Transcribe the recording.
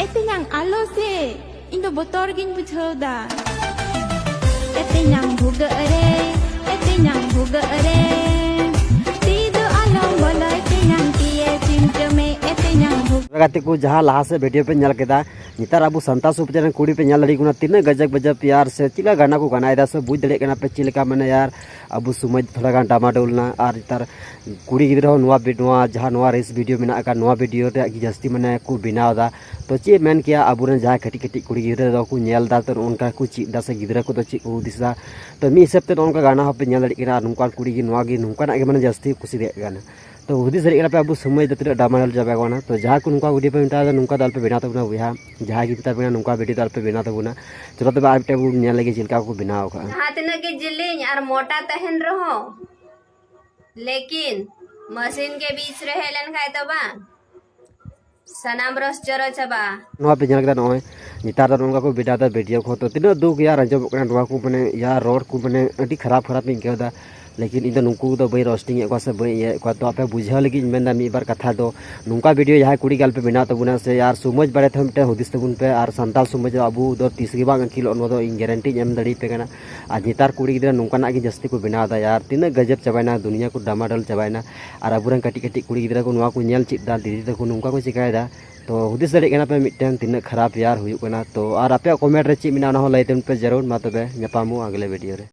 Etenyang alo se, indo botor gin buchauda. Etenyang buga are, etenyang buga are. Tido along bola etenyang tiye chimchame etenyang buga. गाते को जहाँ लाहा से video पे नल केदा नितार अब संता सुपचरण कुड़ी पे नल लड़ी गुना तीन गजब गजब प्यार से चिला गाना को गाना इदा से बुझ दड़े कना पे चिलका मने यार अब सुमज थोड़ा गान डामाडोलना और नितार कुड़ी गिद्रा नोआ नोआ जहाँ नोआ रेस वीडियो मेना का नोआ वीडियो ते की जस्ती मने को बनावदा तो चे मेन किया अबुरन जहाँ कटी कटी कुड़ी गिद्रा को नेलदा तो उनका को चिदा से गिद्रा को तो चे को दिसदा तो मी हिसाब ते उनका गाना हो पे नल लड़ी कना नुका कुड़ी गी नोआ गी नुका ना मने जस्ती कुछ दे गाना तो हुदी सरी पे अब समय तीन डामाडल चाबागोना तो जहाँ को नुका वीडियो पे मिटा नुका दाल पे बना तबना बुहा जहाँ की मिता पे नुका वीडियो दाल पे बना तबना चलो तब आटे बु नेल लगे चिलका को बनाव का हाथ न के जिलिंग और मोटा तहन रहो लेकिन मशीन के बीच रहेलन खाए तो बा सनाम रस जरो चबा नोआ पे जन का नोय नितार उनका को बिडादा वीडियो को तो तीन दुख यार अंजम नोआ को माने यार रोड को माने अति खराब खराब इन केदा लेकिन इन नुकू तो बई रोस्टिंग को से बई को तो आपे बुझा लगी मेनदा मी बार कथा दो नुका वीडियो यहाँ कुड़ी गाल पे बना तबुना से यार सुमज बड़े थे मिटे हुदिस तबुन पे और संताल सुमज अबू दो तीसरी बाग किलो नो दो इन गारंटी एम दड़ी पे कना आज नितार कुड़ी गिदरा नुका ना की जस्ती को बनादा यार तीन गजब चबायना दुनिया को डामाडल चबायना और अबुरन कटी कटी कुड़ी गिदरा को नुआ को नेल चिदा दीदी तको नुका को चिकायदा तो हुदिस दड़ी कना पे मिटन तीन खराब यार हुयु कना तो और आपे कमेंट रे ची मिना ना हो लैतन पे जरूर मा तबे ᱧᱟᱯᱟᱢᱚᱜ अगले वीडियो रे।